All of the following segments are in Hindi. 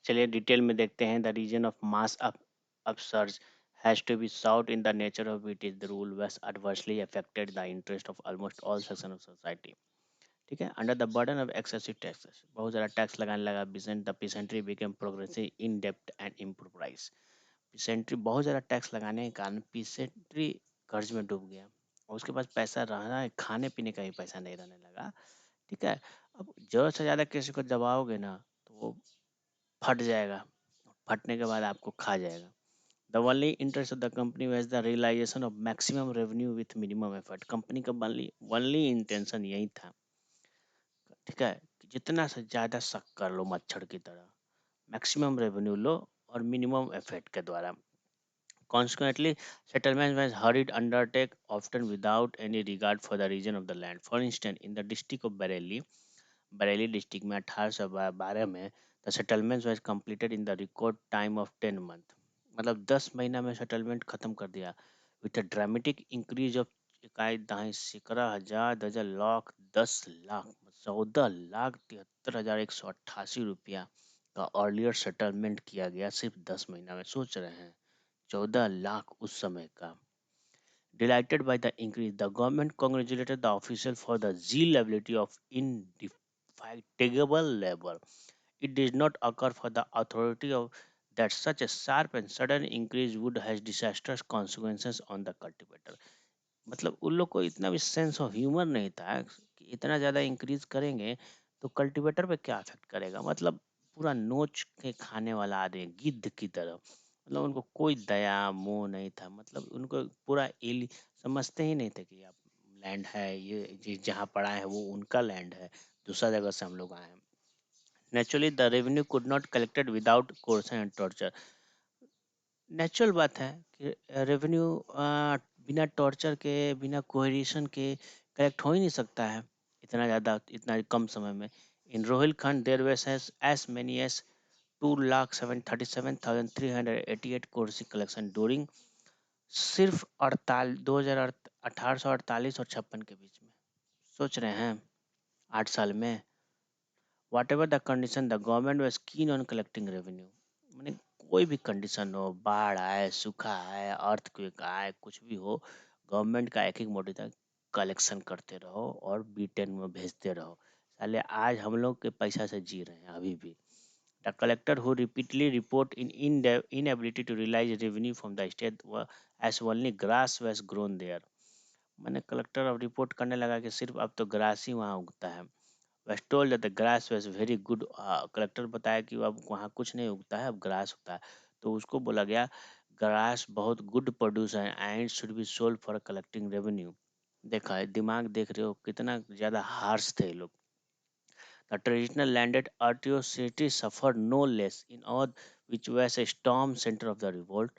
चलिए डिटेल में देखते हैं। The reason of mass upsurge has to be solved in the nature of it is the rule was adversely affected the interest of almost all sections of society। ठीक है। Under the burden of excessive taxes, बहुत ज़्यादा टैक्स लगाने लगा बिजेंट, the peasantry became progressive in debt and improvised। peasantry बहुत ज़्यादा टैक्स लगाने के कारण peasantry कर्ज में डूब गया और उसके पास पैसा रहना है, खाने पीने का भी पैसा नहीं रहने लगा। ठीक है। अब ज़रूरत से ज़्यादा किसी को दबाओगे ना तो वो फट जाएगा, फटने के बाद आपको खा जाएगा। The only interest of the company was the realization of maximum revenue with minimum effort। Company का only intention यही था, ठीक है, कि जितना से ज़्यादा शक कर लो मच्छर की तरह, मैक्सिमम रेवेन्यू लो और मिनिमम एफर्ट के द्वारा। Consequently, settlement was hurried undertake often without any regard for the region of the land। For instance, in the district of Bareilly district में 1812 में the settlement was completed in the record time of 10 month. मतलब 10 महीना में सेटलमेंट खत्म कर दिया। With a dramatic increase of इकाई दाई सिकरा हजार दर्जन लाख 10 लाख 14,73,188 रुपया का अर्लियर सेटलमेंट किया गया सिर्फ 10 महीना में। सोच रहे हैं 14 लाख उस समय का। Delighted by the increase, the government congratulated the official for the zeal ability of indefatigable labor. It did not occur for the authority of that such a sharp and sudden increase would have disastrous consequences on the cultivator। मतलब उन लोग को इतना भी सेंस ऑफ ह्यूमर नहीं था कि इतना ज़्यादा इंक्रीज करेंगे तो कल्टीवेटर पे क्या अफेक्ट करेगा। मतलब पूरा नोच के खाने वाला आदमी गिद्ध की तरह, मतलब उनको कोई दया मोह नहीं था। मतलब उनको पूरा एली समझते ही नहीं थे कि आप लैंड है, ये जहाँ पड़ा है वो उनका लैंड है, दूसरा जगह से हम लोग आए हैं। Naturally the revenue could not collected without कोर्सन and torture. Natural बात है कि रेवेन्यू बिना टॉर्चर के, बिना कोहेरिशन के कलेक्ट हो ही नहीं सकता है इतना ज़्यादा, इतना कम समय में। In Rohilkhand there was as many as 2,37,388 कोर्सी कलेक्शन ड्यूरिंग सिर्फ 1848 और 56 के बीच में। सोच रहे हैं 8 साल में। Whatever the condition, the government was keen on collecting revenue। माने कोई भी कंडीशन हो, बाढ़ आए, सूखा आए, अर्थक्वेक आए, कुछ भी हो, गवर्नमेंट का एक मोटिव था, कलेक्शन करते रहो और B10 में भेजते रहो। साले आज हम लोग के पैसा से जी रहे हैं अभी भी। The collector who repeatedly report in inability to realize revenue from the state as only grass was grown there। मैंने कलेक्टर अब रिपोर्ट करने लगा कि सिर्फ अब तो ग्रास ही वहाँ उगता है। was told that the grass was very good। Collector बताया कि अब वहाँ कुछ नहीं उगता है, अब ग्रास उगता है। तो उसको बोला गया ग्रास बहुत गुड प्रोड्यूस है and should be sold for collecting revenue. देखा है, दिमाग देख रहे हो कितना ज़्यादा हार्श थे ये लोग। The traditional landed artiosity suffered no less in Awadh, which was a storm center of the revolt।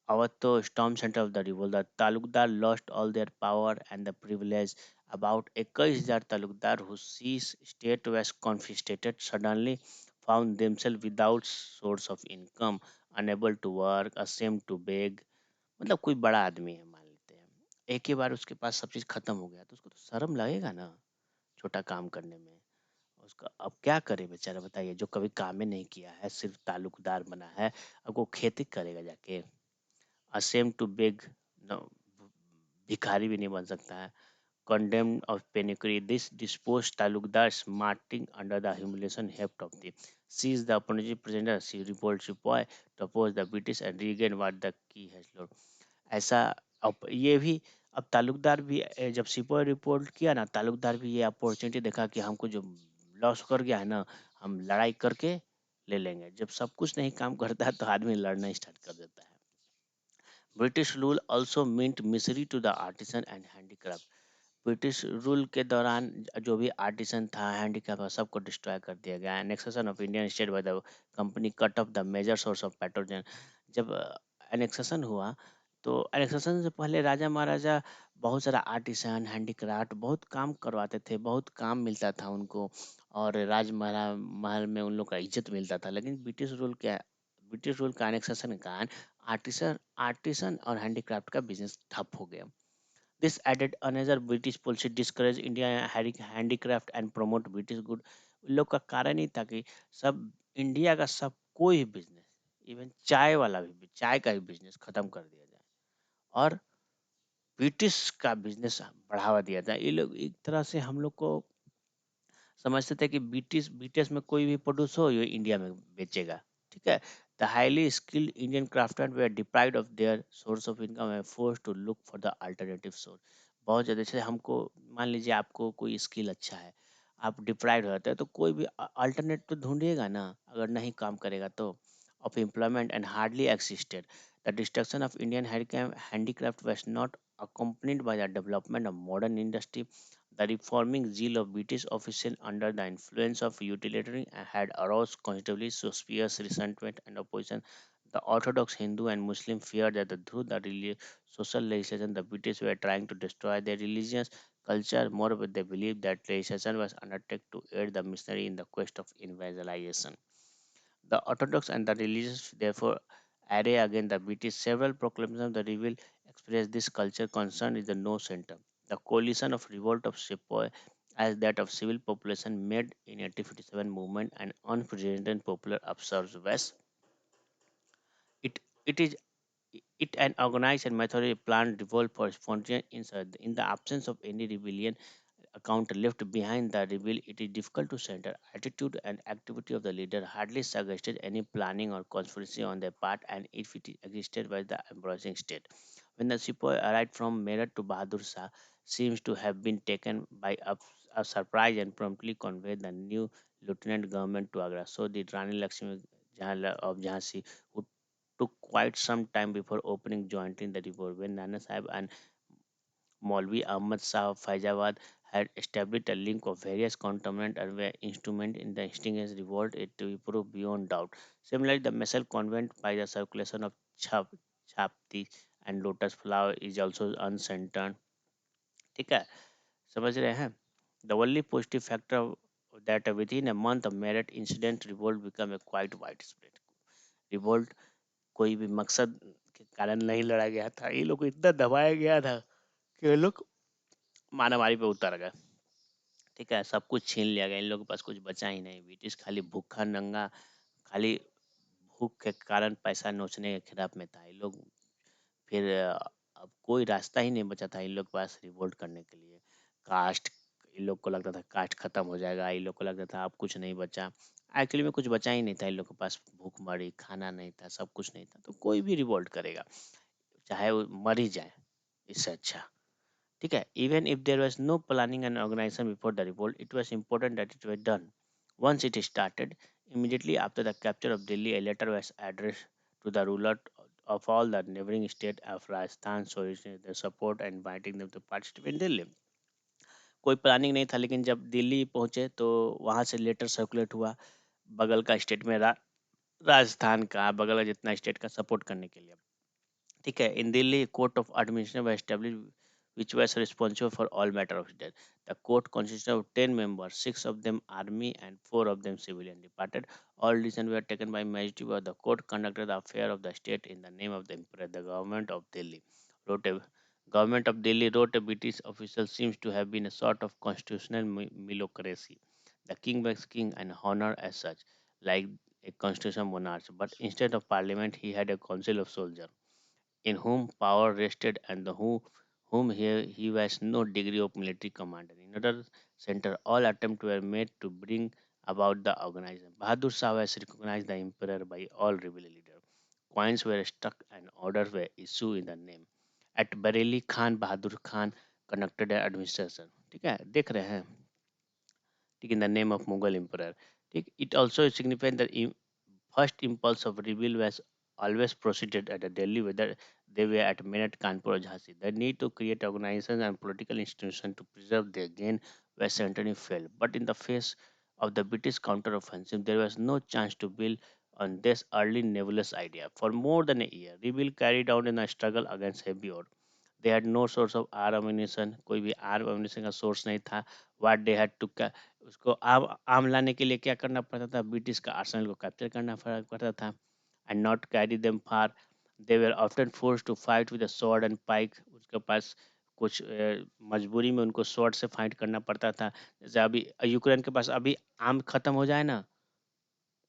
Awadh to storm center of the revolt, the talukdar lost all their power and the privilege। About 21,000 talukdar whose state was confiscated suddenly found themselves without source of income, unable to work, ashamed to beg। मतलब कोई बड़ा आदमी है मान लेते हैं, एक ही बार उसके पास सब चीज़ खत्म हो गया तो उसको तो शर्म लगेगा ना छोटा काम करने में। उसका अब क्या करे बेचारा, बताइए, जो कभी काम ही नहीं किया है, सिर्फ ताल्लुकदार बना है, अब वो खेती करेगा जाके। असेम टू बेग, भिखारी भी नहीं बन सकता है। Condemned of penury, this disposed talukdar smarting under the humiliation heft of the seized the opportunity presenter, she revolt Sepoy to oppose the British and regain what the key has lost। ऐसा ये भी अब तालुकदार भी जब सिपोही रिपोर्ट किया ना, तालुकदार भी ये अपॉर्चुनिटी देखा कि हमको जो लॉस कर गया है ना, हम लड़ाई करके ले लेंगे। जब सब कुछ नहीं काम करता है तो आदमी लड़ना स्टार्ट कर देता है। British rule also meant misery to the artisan and handicraft. British rule के दौरान जो भी आर्टिसन था, हैंडीक्राफ्ट था, सबको डिस्ट्रॉय कर दिया गया। Annexation of Indian state by the company cut off the major source of patronage. जब एनेक्सेशन हुआ तो एनेक्सेशन से पहले राजा महाराजा बहुत सारा आर्टिसन हैंडीक्राफ्ट बहुत काम करवाते थे, बहुत काम मिलता था उनको और राजमहल महल में उन लोग का इज्जत मिलता था। लेकिन ब्रिटिश रूल का एनेक्सेशन के कारण आर्टिसन आर्टिसन और हैंडीक्राफ्ट का बिजनेस ठप हो गया। This added another British policy discourage India handicraft and promote British good। लोग का कारण ही था कि सब इंडिया का सब कोई भी बिजनेस, इवन चाय वाला भी, चाय का भी बिजनेस खत्म कर दिया जाए और ब्रिटिश का बिजनेस बढ़ावा दिया जाए। ये लोग एक तरह से हम लोग को समझते थे कि ब्रिटिश ब्रिटिश में कोई भी प्रोड्यूस हो ये इंडिया में बेचेगा। ठीक है। The highly skilled Indian craftsman were deprived of their source of income and forced to look for the alternative source. बहुत ज़्यादा जैसे हमको मान लीजिए आपको कोई स्किल अच्छा है, आप डिप्राइव्ड हो जाते हैं तो कोई भी अल्टरनेट तो ढूंढिएगा ना, अगर नहीं काम करेगा तो। Of employment and hardly existed. The destruction of Indian handicraft was not accompanied by the development of modern industry. The reforming zeal of British officials under the influence of utilitarianism had aroused considerably suspicious resentment and opposition. The Orthodox Hindu and Muslim feared that through the social legislation, the British were trying to destroy their religious culture. Moreover, they believed that legislation was undertaken to aid the missionary in the quest of evangelization. The Orthodox and the religious therefore array against the British. Several proclamations of the reveal express this culture concern is the no center. The coalition of revolt of Sepoy as that of civil population made in 1857 movement an unprecedented popular upsurge west. It is it an organized and methodically planned revolt for spontaneous insurrection. In the absence of any rebellion account left behind the rebel, it is difficult to center. Attitude and activity of the leader hardly suggested any planning or conspiracy on their part, and if it existed by the embracing state. When the sepoy arrived from Meerut to Bahadur Shah, seems to have been taken by a surprise and promptly conveyed the new lieutenant government to Agra. So did Rani Lakshmi of Jhansi, who took quite some time before opening jointly in the report. When Nana Sahib and Maulvi Ahmad Shah of Faizabad had established a link of various cantonments and were instrument in the extinguished revolt, it to be proved beyond doubt. Similarly, the Messal convent by the circulation of chapti and lotus flower is also uncentered. ठीक है, समझ रहे हैं? The only positive factor that within a month of merit incident revolt became a quite widespread. Revolt कोई भी मकसद के कारण नहीं लड़ा गया था, ये लोग को इतना दबाया गया था कि ये लोग मारामारी पे उतर गए। ठीक है, सब कुछ छीन लिया गया, इन लोगों के पास कुछ बचा ही नहीं। ब्रिटिश खाली भूखा नंगा, खाली भूख के कारण पैसा नोचने के खिलाफ में था। ये लोग फिर अब कोई रास्ता ही नहीं बचा था इन लोग के पास रिवोल्ट करने के लिए। कास्ट, इन लोग को लगता था कास्ट खत्म हो जाएगा, इन लोग को लगता था अब कुछ नहीं बचा। एक्चुअली में कुछ बचा ही नहीं था इन लोग के पास, भूखमरी, खाना नहीं था, सब कुछ नहीं था, तो कोई भी रिवोल्ट करेगा, चाहे वो मर ही जाए, इससे अच्छा। ठीक है, even if there was no planning and organization before the revolt, it was important that it was done. Once it started, immediately after the capture of Delhi, a letter was addressed to the ruler of all the neighboring states of Rajasthan, soliciting their support and inviting them to participate in Delhi. कोई प्लानिंग नहीं था, लेकिन जब दिल्ली पहुंचे तो वहां से लेटर सर्कुलेट हुआ बगल का स्टेट में, राजस्थान का, बगल का जितना स्टेट का सपोर्ट करने के लिए। ठीक है, in Delhi court of administration was established which was responsible for all matter of state. The court consisted of 10 members, 6 of them army and 4 of them civilian departed. All decisions were taken by magistrate, but the court conducted the affair of the state in the name of the emperor. The government of Delhi wrote a British official seems to have been a sort of constitutional milocracy. The king was king and honored as such, like a constitutional monarch, but instead of parliament, he had a council of soldiers in whom power rested and whom he was no degree of military commander. In other center, all attempts were made to bring about the organization. Bahadur Shah was recognized the emperor by all rebel leaders. Coins were struck and orders were issued in the name. At Bareilly, Khan Bahadur Khan conducted the administration. ठीक है, देख रहे हैं, ठीक, in the name of Mughal emperor. ठीक, it also signified that first impulse of rebel was always proceeded at Delhi, whether they were at Meerut, Kanpur, or Jhansi. The need to create organizations and political institutions to preserve their gain was certainly failed. But in the face of the British counter-offensive, there was no chance to build on this early nebulous idea. For more than a year, rebel carried out in a struggle against heavy odds. They had no source of arm ammunition, कोई भी आर्म ammunition का सोर्स नहीं था। What they had to उसको आम लाने के लिए क्या करना पड़ता था, ब्रिटिश का आर्सेनल को कैप्चर करना पड़ता था, and not carry them far. They were often forced to fight with a sword and pike. उसके पास कुछ मजबूरी में उनको स्वॉर्ड से फाइट करना पड़ता था। जैसे अभी यूक्रेन के पास अभी आम खत्म हो जाए ना,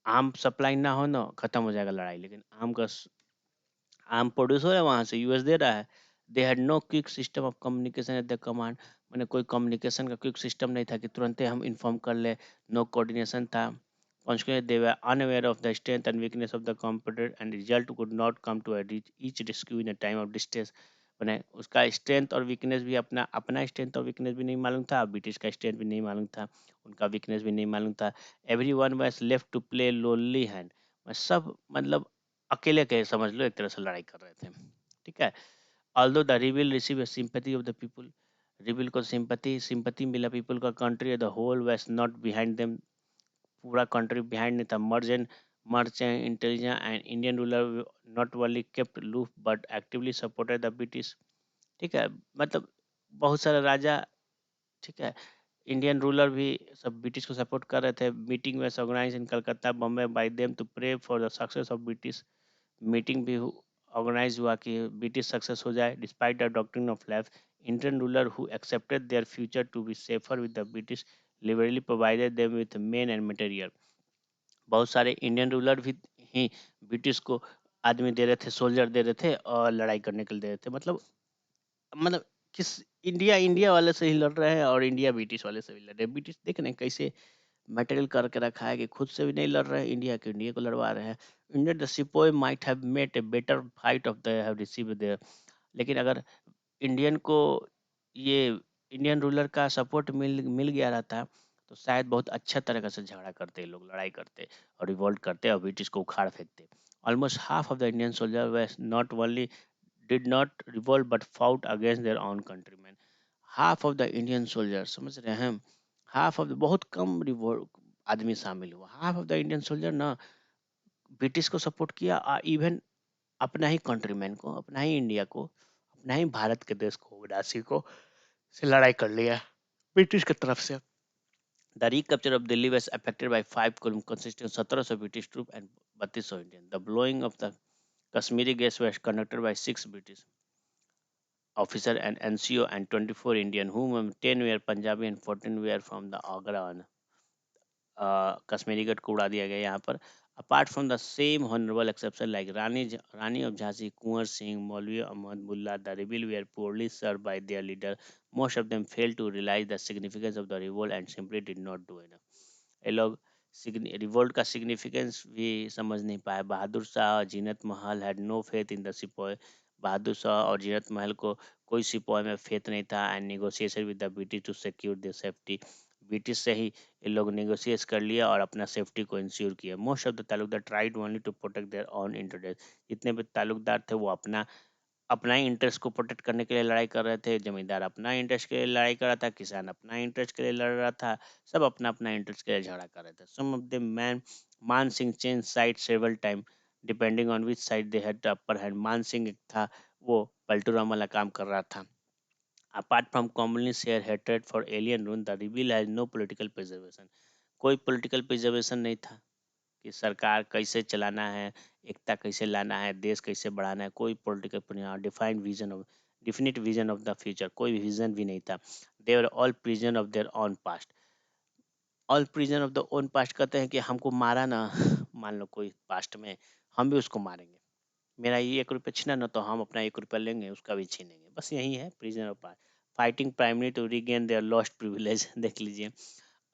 आम सप्लाई ना हो ना, खत्म हो जाएगा लड़ाई। लेकिन आम प्रोड्यूस हो रहा है वहाँ से, यूएस दे रहा है। They had no quick system of communication at the command. मैंने कोई कम्युनिकेशन का क्विक सिस्टम नहीं था कि तुरंत ही हम इन्फॉर्म कर ले। नो कोऑर्डिनेशन था। Consequently, they were unaware of the strength and weakness of the competitor, and result could not come to a each rescue in a time of distress. मैंने उसका स्ट्रेंथ और वीकनेस भी अपना अपना स्ट्रेंथ और वीकनेस भी नहीं मालूम था, ब्रिटिश का स्ट्रेंथ भी नहीं मालूम था, उनका वीकनेस भी नहीं मालूम था। Everyone was left to play lonely hand. मैं सब मतलब अकेले के समझ लो एक तरह से लड़ाई कर रहे थे। ठीक है। ऑल्दो द रिविल received sympathy of the people, रिविल को सिंपैथी सिंपैथी मिला पीपल का, country the whole was not behind them, पूरा कंट्री बिहाइंड नहीं था। Merchant intelligence and Indian ruler not only kept aloof but actively supported the British. ठीक है। मतलब बहुत सारे राजा, ठीक है, इंडियन रूलर भी सब ब्रिटिश को सपोर्ट कर रहे थे। मीटिंग में organise in Calcutta Bombay by them to pray for the success of British. Meeting भी ऑर्गेनाइज हुआ कि ब्रिटिश सक्सेस हो जाए। Despite the doctrine of life, Indian ruler who accepted their future to be safer with the British liberally provided them with men and material. बहुत सारे इंडियन रूलर भी ही ब्रिटिश को आदमी दे रहे थे, सोल्जर दे रहे थे और लड़ाई करने के लिए दे रहे थे। मतलब किस, इंडिया इंडिया वाले से ही लड़ रहे हैं और इंडिया ब्रिटिश वाले से भी लड़ रहे हैं। ब्रिटिश देख रहे हैं कैसे मटेरियल करके रखा है कि खुद से भी नहीं लड़ रहे हैं, इंडिया के इंडिया को लड़वा रहे हैं। India the sepoy might have met a better fight of the have received there. लेकिन अगर इंडियन को ये इंडियन रूलर का सपोर्ट मिल मिल गया रहता, तो शायद बहुत अच्छा तरीके से झगड़ा करते, लोग लड़ाई करते और रिवोल्ट करते और ब्रिटिश को उखाड़ फेंकते। Almost half of the Indian soldier way not only did not revolt but fought against their own countrymen. Half of the Indian soldier, समझ रहे हैं हम, हाफ ऑफ द, बहुत कम रिवोल्ट आदमी शामिल हुआ। Half of the Indian soldier ना ब्रिटिश को सपोर्ट किया, इवन अपना ही कंट्रीमैन को, अपना ही इंडिया को, अपना ही भारत के देश को, उदासी को से लड़ाई कर लिया ब्रिटिश की तरफ से। The recapture of Delhi was affected by 5 columns consisting of 1700 British troops and 3200 Indian. The blowing of the Kashmiri gates was conducted by 6 British officers and NCO and 24 Indian, whom 10 were Punjabi and 14 were from the Agra. Kashmiri gate को उड़ा दिया गया यहाँ पर। Apart from the same honourable exception like Rani of Jhansi, Kunwar Singh, Maulvi Ahmad Mulla, the rebel were poorly served by their leader. Most of them failed to realize the significance of the revolt and simply did not do enough. ये लोग रिवोल्ट का सिग्निफिकेंस भी समझ नहीं पाए। बहादुर शाह और Zeenat Mahal had no faith in the sepoy. Bahadur Shah और जीनत महल को कोई सिपॉय में फेथ नहीं था। And negotiation with the British to secure their safety. British से ही ये लोग नेगोशिएट कर लिया और अपना सेफ्टी को इंश्योर किया। Most of the taluqdar tried only to protect their own interest. जितने भी तालुकदार थे वो अपना अपना ही इंटरेस्ट को प्रोटेक्ट करने के लिए लड़ाई कर रहे थे। जमींदार अपना इंटरेस्ट के लिए लड़ाई कर रहा था, किसान अपना इंटरेस्ट के लिए लड़ रहा था, सब अपना अपना इंटरेस्ट के लिए झगड़ा कर रहे थे। सम ऑफ द मैन मान Singh change side several time depending on which side they had the upper hand. मान सिंह एक था, वो पलटूराम वाला काम कर रहा था। Apart from commonly share hatred for alien rule, the rebel has no political preservation. कोई पॉलिटिकल प्रिजर्वेशन नहीं था कि सरकार कैसे चलाना है, एकता कैसे लाना है, देश कैसे बढ़ाना है। कोई political defined vision of definite vision of the future, कोई विजन भी नहीं था। They were all prison of their own past. All prison of the own past कहते हैं कि हमको मारा ना, मान लो कोई पास्ट में, हम भी उसको मारेंगे। मेरा ये 1 रुपया छीना ना, तो हम अपना 1 रुपया लेंगे, उसका भी छीनेंगे। बस यही है prison of past. Fighting primary to regain their lost privilege. देख लीजिए,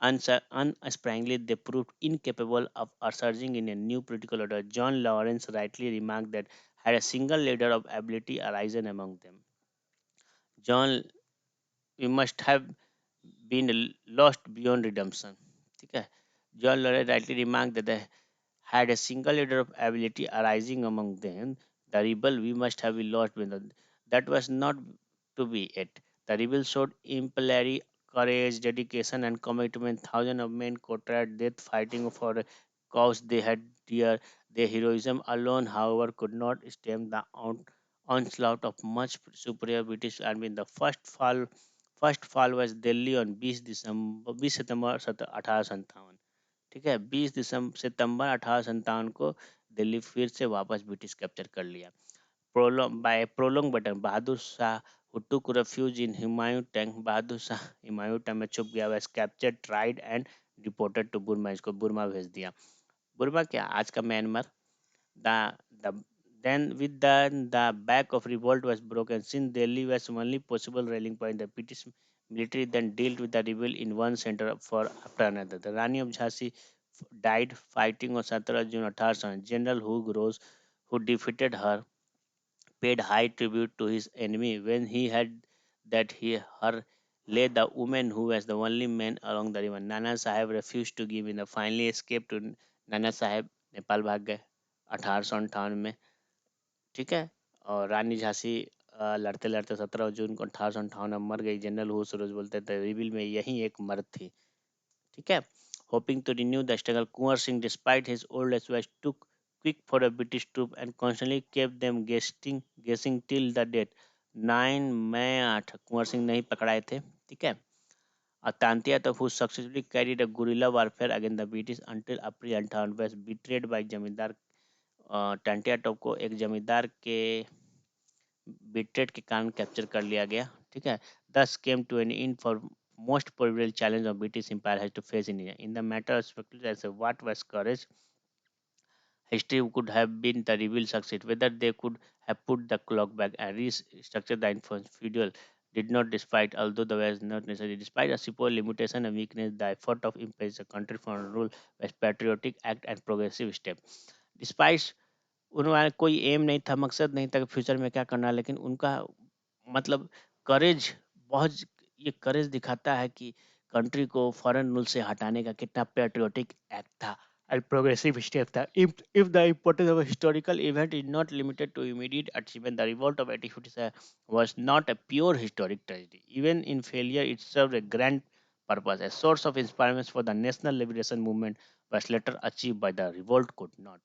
unsprangly, they proved incapable of surging in a new political order. John Lawrence rightly remarked that had a single leader of ability arisen among them, John, we must have been lost beyond redemption. ठीक है। John Lawrence rightly remarked that they had a single leader of ability arising among them, the rebel we must have been lost beyond. That was not to be it. The rebels showed exemplary courage, dedication, and commitment. Thousands of men courted death fighting for a cause they had dear. Their heroism alone, however, could not stem the onslaught of much superior British army. The first fall was Delhi on 20 सितंबर 1857। ठीक है, 20 सितंबर 1857 को दिल्ली फिर से वापस ब्रिटिश कैप्चर कर लिया। Prolong battle, Bahadur Shah who took refuge in Humayun tank, Bahadur Shah Humayun tank में छुप गया, वह capture tried and deported to Burma, इसको बुरमा भेज दिया। बुर्मा क्या आज का Myanmar. The then with the back of revolt was broken, since Delhi was only possible rallying point. The British military then dealt with the rebel in one center for after another. The Rani of Jhansi died fighting on 17 June 1800. General Hugh Rose, who defeated her, paid high tribute to his enemy when he had that he her lay the woman who was the only man along the river. Nana Sahib refused to give in. The finally escaped to Nana Sahib Nepal भाग गए 1858 में। ठीक है। और रानी झांसी लड़ते लड़ते 17 जून को 1858 में मर गई। जनरल हु सूरज बोलते थे रिबिल में यही एक मर्द थी। ठीक है। Hoping to renew the struggle, Kunwar Singh, despite his old age, took quick for the British troops and constantly kept them guessing till the death. 9 मई 8 कुंवर सिंह नहीं पकड़ाए थे। ठीक है। Tantia who successfully carried a guerrilla warfare against the British until April 58 was betrayed by जमींदार। टांटिया टॉप को एक जमींदार के बिट्रेट के कारण कैप्चर कर लिया गया। ठीक है। This came to an end for most probable challenge of British Empire has to face in India. In the matter of speculation as to what was courage, history could have been the reveal succeed. Whether they could have put the clock back and restructured the influence feudal did not despite, although the was not necessary. Despite a simple limitation and weakness, the effort of impress the country from rule was patriotic act and progressive step. Despite उन्होंने कोई एम नहीं था, मकसद नहीं था कि फ्यूचर में क्या करना है, लेकिन उनका मतलब करेज बहुत, ये करेज दिखाता है कि कंट्री को फॉरेन रूल से हटाने का कितना पैट्रियोटिक एक्ट था and progressive step था. If the importance of a historical event is not limited to immediate achievement, the revolt of 1857 was not a pure historic tragedy. Even in failure, it served a grand purpose. A source of inspiration for the national liberation movement was later achieved by the revolt could not.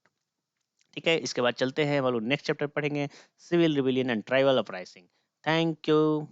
ठीक है। इसके बाद चलते हैं हम लोग नेक्स्ट चैप्टर पढ़ेंगे, civil rebellion and tribal uprising. Thank you.